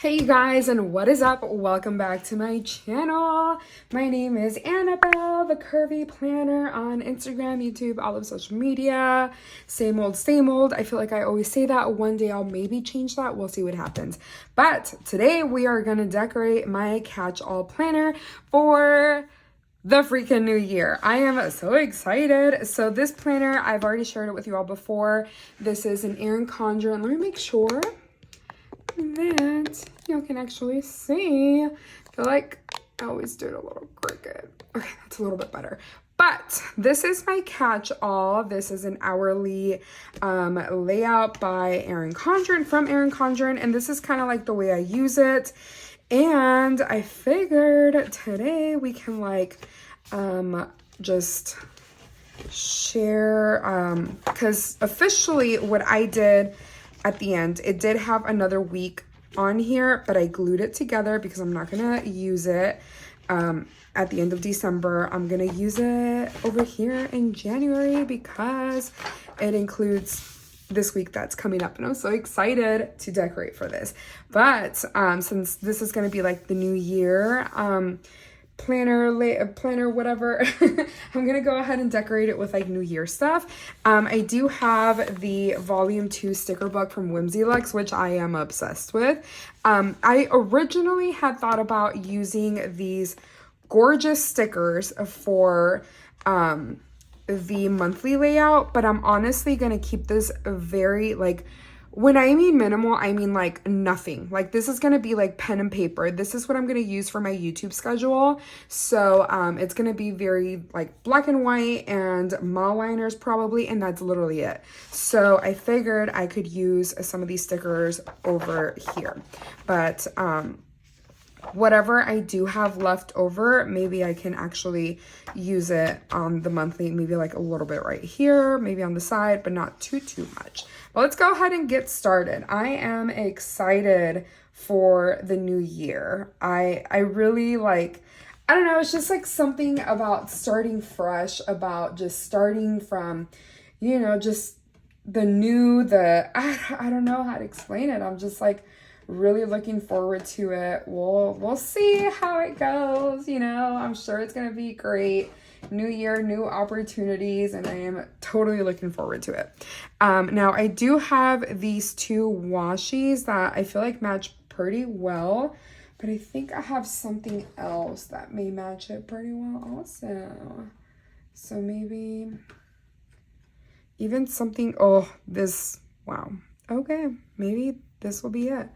Hey you guys, and what is up? Welcome back to my channel. My name is Anabel, the Curvy Planner on Instagram, YouTube, all of social media. Same old, same old. I feel like I always say that. One day I'll maybe change that. We'll see what happens. But today we are going to decorate my catch-all planner for the freaking new year. I am so excited. So this planner, I've already shared it with you all before. This is an Erin Condren. Let me make sure that you can actually see. I feel like I always do it a little crooked. Okay, that's a little bit better. But this is my catch-all. This is an hourly layout by Erin Condren, from Erin Condren, and this is kind of like the way I use it. And I figured today we can like just share, because officially what I did at the end, it did have another week on here, but I glued it together because I'm not gonna use it at the end of December. I'm gonna use it over here in January because it includes this week that's coming up, and I'm so excited to decorate for this. But since this is gonna be like the new year planner, whatever, I'm gonna go ahead and decorate it with like New Year stuff. I do have the volume 2 sticker book from Whimsy Luxe, which I am obsessed with. I originally had thought about using these gorgeous stickers for the monthly layout, but I'm honestly gonna keep this very like, when I mean minimal, I mean like nothing. Like this is going to be like pen and paper. This is what I'm going to use for my YouTube schedule. So it's going to be very like black and white and mall liners probably, and that's literally it. So I figured I could use some of these stickers over here. But whatever I do have left over, maybe I can actually use it on the monthly, maybe like a little bit right here, maybe on the side, but not too much. But let's go ahead and get started. I am excited for the new year. I really like, I don't know, it's just like something about starting fresh, about just starting from, you know, just the new, I don't know how to explain it. I'm just like really looking forward to it. We'll see how it goes. You know, I'm sure it's gonna be great. New year, new opportunities, and I am totally looking forward to it. Now I do have these two washies that I feel like match pretty well, but I think I have something else that may match it pretty well also. So maybe even something, oh, this, wow. Okay, maybe this will be it.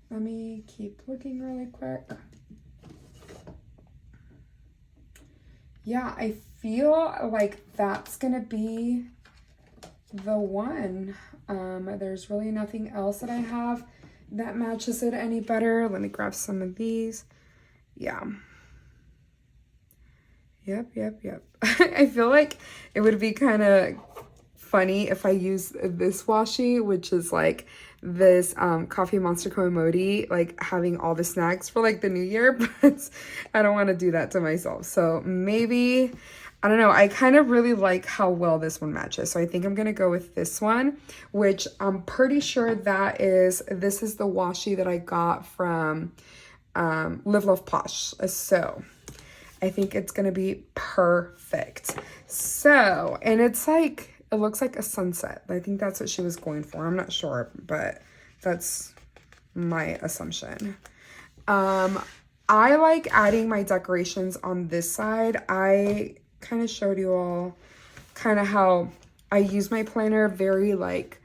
Let me keep looking really quick. Yeah, I feel like that's gonna be the one. There's really nothing else that I have that matches it any better. Let me grab some of these. Yeah. Yep. I feel like it would be kind of funny if I use this washi, which is like this coffee monster commodity, like having all the snacks for like the new year, but I don't want to do that to myself. So maybe, I don't know, I kind of really like how well this one matches. So I think I'm gonna go with this one, which I'm pretty sure this is the washi that I got from Live Love Posh. So I think it's gonna be perfect. So, and it's like, it looks like a sunset. I think that's what she was going for. I'm not sure, but that's my assumption. I like adding my decorations on this side. I kind of showed you all kind of how I use my planner, very like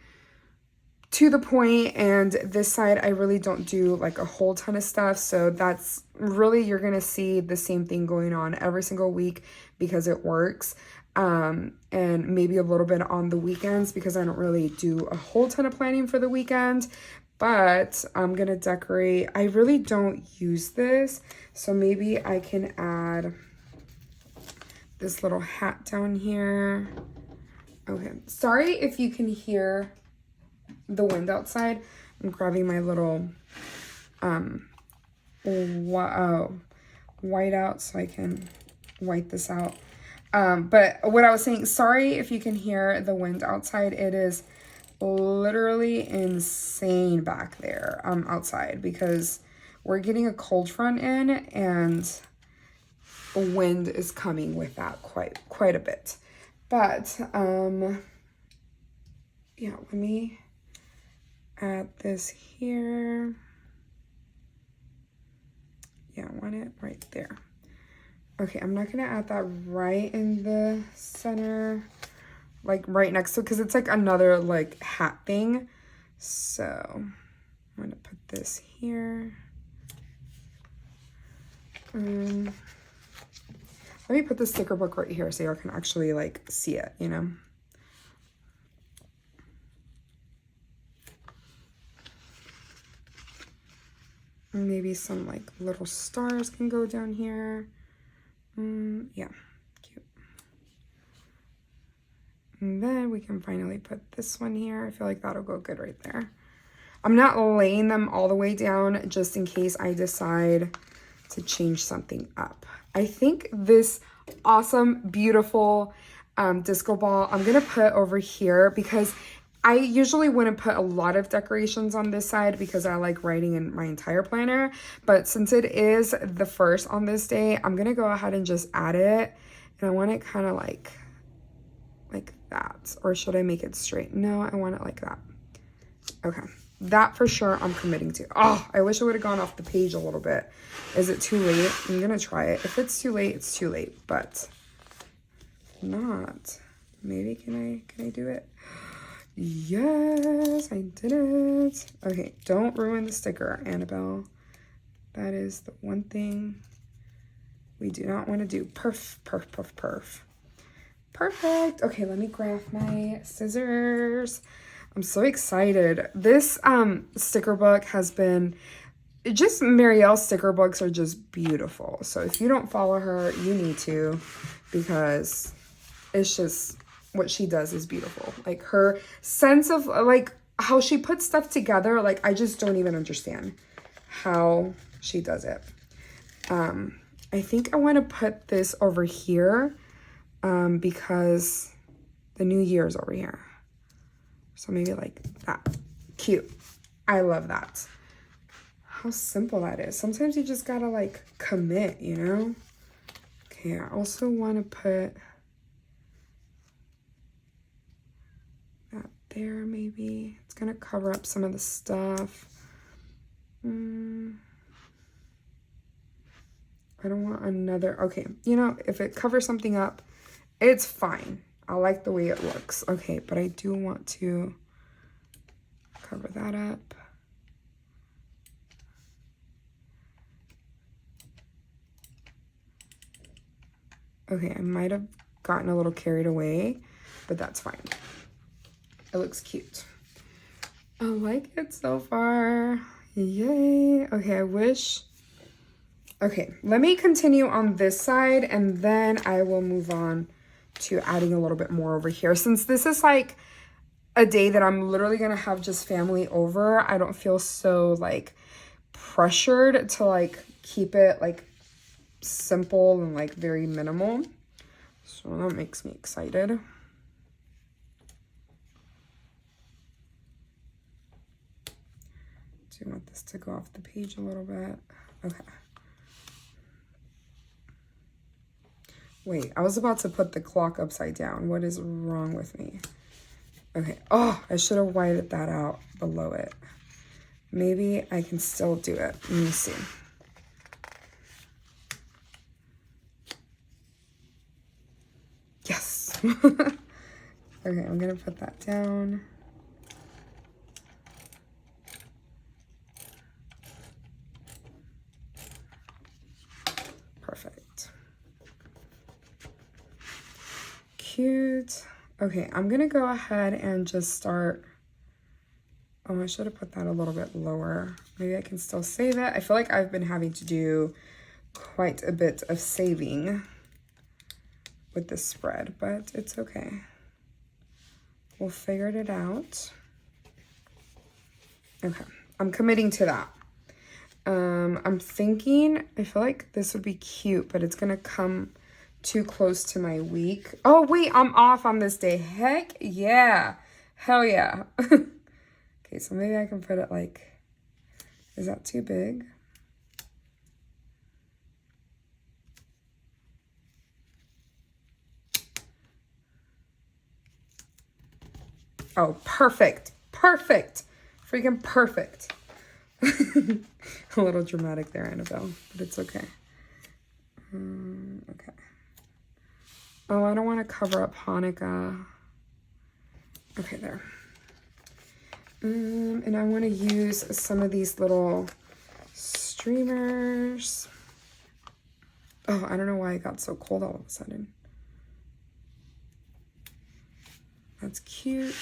to the point, and this side I really don't do like a whole ton of stuff. So that's really, you're gonna see the same thing going on every single week because it works. And maybe a little bit on the weekends because I don't really do a whole ton of planning for the weekend, but I'm gonna decorate. I really don't use this, so maybe I can add this little hat down here. Okay, sorry if you can hear the wind outside. I'm grabbing my little white out so I can white this out. But what I was saying, sorry if you can hear the wind outside. It is literally insane back there outside because we're getting a cold front in and wind is coming with that quite a bit. But yeah, let me add this here. Yeah, I want it right there. Okay, I'm not gonna add that right in the center, like right next to it, because it's like another like hat thing. So I'm gonna put this here. Let me put the sticker book right here so y'all can actually like see it, you know. Maybe some like little stars can go down here. Yeah, cute. And then we can finally put this one here. I feel like that'll go good right there. I'm not laying them all the way down just in case I decide to change something up. I think this awesome, beautiful disco ball I'm gonna put over here because I usually wouldn't put a lot of decorations on this side because I like writing in my entire planner. But since it is the first on this day, I'm gonna go ahead and just add it. And I want it kind of like that. Or should I make it straight? No, I want it like that. Okay, that for sure I'm committing to. Oh, I wish it would have gone off the page a little bit. Is it too late? I'm gonna try it. If it's too late, it's too late. But not. Maybe can I do it? Yes, I did it. Okay, don't ruin the sticker, Anabel. That is the one thing we do not want to do. Perfect. Okay, let me grab my scissors. I'm so excited. This sticker book has been just Marielle's sticker books are just beautiful. So if you don't follow her, you need to because it's just what she does is beautiful. Like her sense of like how she puts stuff together, like I just don't even understand how she does it. I think I want to put this over here because the New Year's over here. So maybe like that. Cute. I love that. How simple that is. Sometimes you just gotta like commit, you know? Okay, I also want to put that there maybe. It's gonna cover up some of the stuff. I don't want another. Okay, you know, if it covers something up, it's fine. I like the way it looks. Okay, but I do want to cover that up. Okay, I might have gotten a little carried away, but that's fine. It looks cute. I like it so far. Yay. Okay, I wish. Okay, let me continue on this side and then I will move on to adding a little bit more over here. Since this is like a day that I'm literally gonna have just family over, I don't feel so like pressured to like keep it like simple and like very minimal. So that makes me excited. Do you want this to go off the page a little bit? Okay. Wait, I was about to put the clock upside down. What is wrong with me? Okay. Oh, I should have whited that out below it. Maybe I can still do it. Let me see. Yes. Okay, I'm going to put that down. Perfect. Cute. Okay, I'm going to go ahead and just start. Oh, I should have put that a little bit lower. Maybe I can still save it. I feel like I've been having to do quite a bit of saving with this spread, but it's okay. We'll figure it out. Okay, I'm committing to that. I'm thinking, I feel like this would be cute, but it's gonna come too close to my week. Oh wait, I'm off on this day. Heck yeah. Hell yeah. Okay, so maybe I can put it like, is that too big? Oh, perfect. Perfect. Freaking perfect. A little dramatic there, Anabel, but it's okay. Okay. Oh, I don't want to cover up Hanukkah. Okay, there. And I want to use some of these little streamers. Oh, I don't know why it got so cold all of a sudden. That's cute.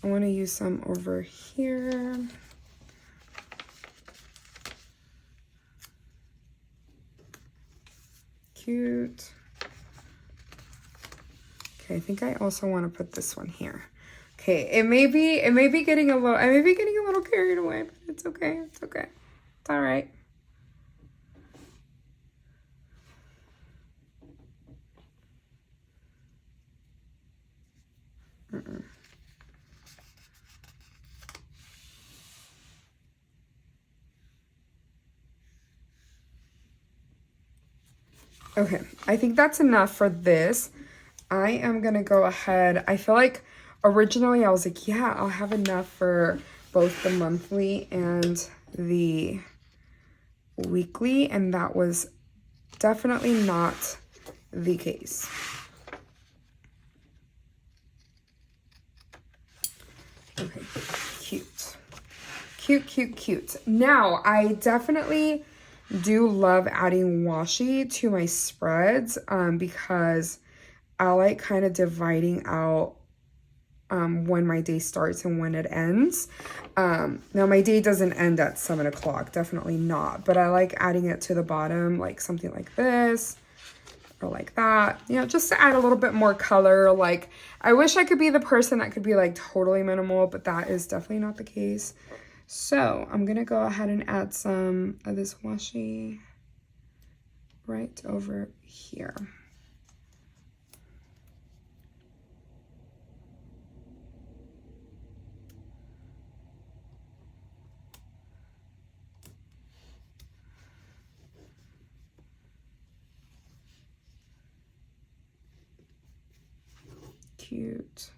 I want to use some over here. Cute. Okay, I think I also want to put this one here. Okay, it may be getting a little, I may be getting a little carried away, but it's okay. It's okay. It's all right. Okay, I think that's enough for this. I am gonna go ahead. I feel like originally I was like, yeah, I'll have enough for both the monthly and the weekly, and that was definitely not the case. Okay, cute. Cute, cute, cute. Now, I definitely do love adding washi to my spreads because I like kind of dividing out when my day starts and when it ends. Now, my day doesn't end at 7 o'clock, definitely not, but I like adding it to the bottom, like something like this or like that, you know, just to add a little bit more color. Like, I wish I could be the person that could be like totally minimal, but that is definitely not the case. So I'm gonna go ahead and add some of this washi right over here. Cute.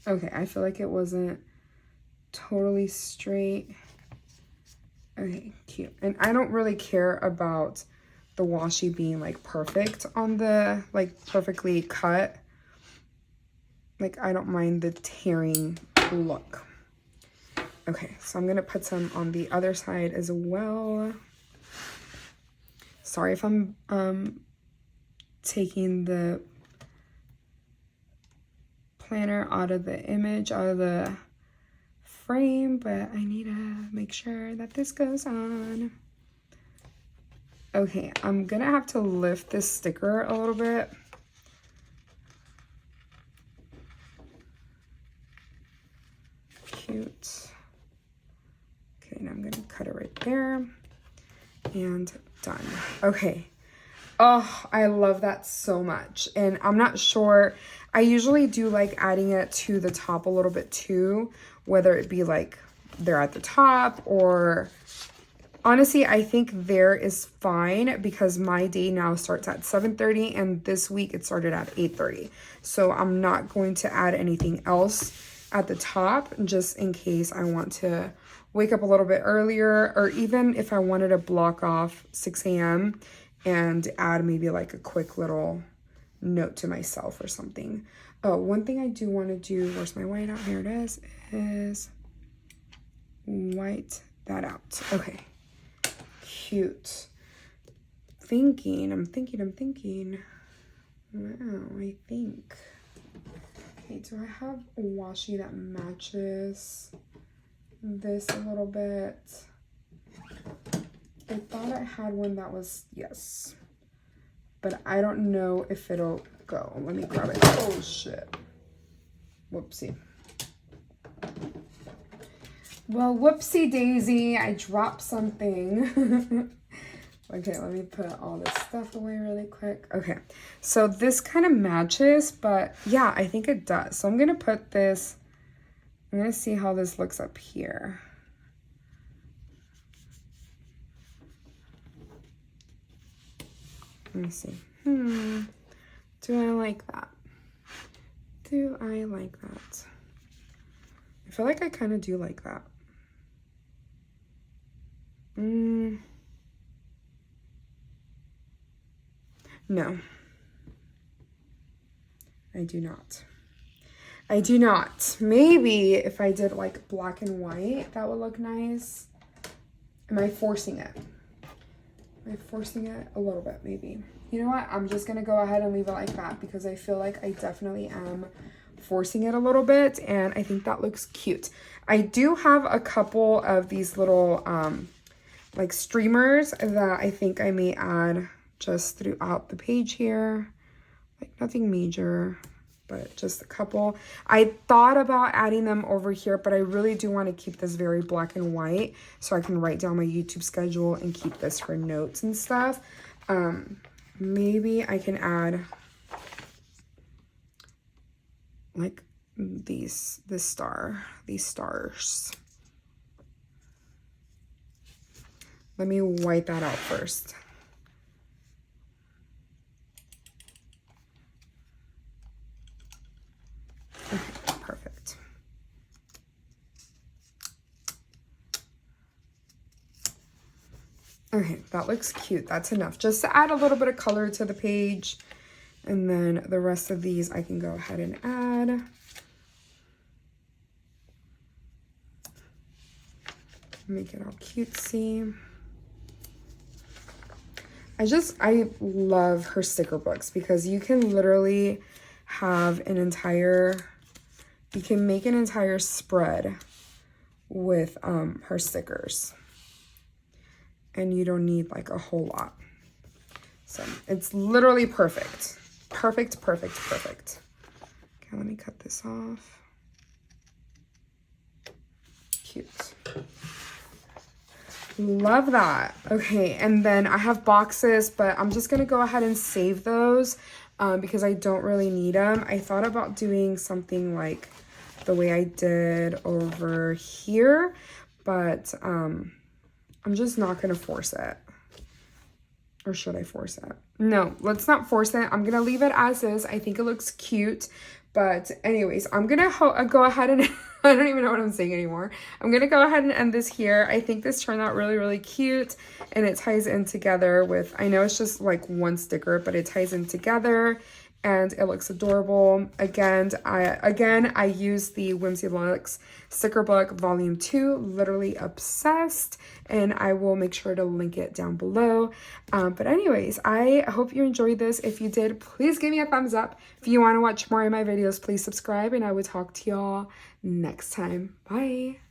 Okay, I feel like it wasn't totally straight. Okay, cute. And I don't really care about the washi being like perfect on the, like perfectly cut. Like, I don't mind the tearing look. Okay, so I'm gonna put some on the other side as well. Sorry if I'm taking the planner out of the image, out of the frame, but I need to make sure that this goes on. Okay, I'm gonna have to lift this sticker a little bit. Cute. Okay, now I'm gonna cut it right there and done. Okay. Oh, I love that so much. And I'm not sure, I usually do like adding it to the top a little bit too, whether it be like they're at the top or honestly, I think there is fine because my day now starts at 7:30 and this week it started at 8:30. So I'm not going to add anything else at the top just in case I want to wake up a little bit earlier, or even if I wanted to block off 6 a.m. and add maybe like a quick little note to myself or something. Oh, one thing I do want to do, where's my white out? Here it is white that out. Okay, cute. I'm thinking. Wow, I think. Okay, do I have a washi that matches this a little bit? I thought I had one that was, yes, but I don't know if it'll go. Let me grab it. Oh shit. Whoopsie. Well, whoopsie daisy, I dropped something. Okay, let me put all this stuff away really quick. Okay, so this kind of matches, but yeah, I think it does. So I'm gonna put this, I'm gonna see how this looks up here. Let me see. Do I like that? Do I like that? I feel like I kind of do like that. No. I do not. I do not. Maybe if I did like black and white, that would look nice. Am I forcing it? Am I forcing it? A little bit, maybe. You know what? I'm just going to go ahead and leave it like that because I feel like I definitely am forcing it a little bit, and I think that looks cute. I do have a couple of these little like streamers that I think I may add just throughout the page here. Like nothing major, but just a couple. I thought about adding them over here, but I really do want to keep this very black and white so I can write down my YouTube schedule and keep this for notes and stuff. Maybe I can add like these stars. Let me white that out first. Okay, perfect. Okay, that looks cute. That's enough. Just to add a little bit of color to the page. And then the rest of these I can go ahead and add. Make it all cutesy. I love her sticker books because you can literally have an entire, you can make an entire spread with her stickers. And you don't need like a whole lot. So it's literally perfect. Perfect, perfect, perfect. Okay, let me cut this off. Cute. Love that. Okay, and then I have boxes, but I'm just gonna go ahead and save those because I don't really need them. I thought about doing something like the way I did over here, but I'm just not gonna force it. Or should I force it? No, let's not force it. I'm gonna leave it as is. I think it looks cute. But anyways, I'm gonna go ahead and I don't even know what I'm saying anymore. I'm gonna go ahead and end this here. I think this turned out really, really cute, and it ties in together with, I know it's just like one sticker, but it ties in together and it looks adorable. Again, I use the Whimsy Luxe sticker book volume 2, literally obsessed, and I will make sure to link it down below. But anyways, I hope you enjoyed this. If you did, please give me a thumbs up. If you want to watch more of my videos, please subscribe, and I will talk to y'all next time. Bye.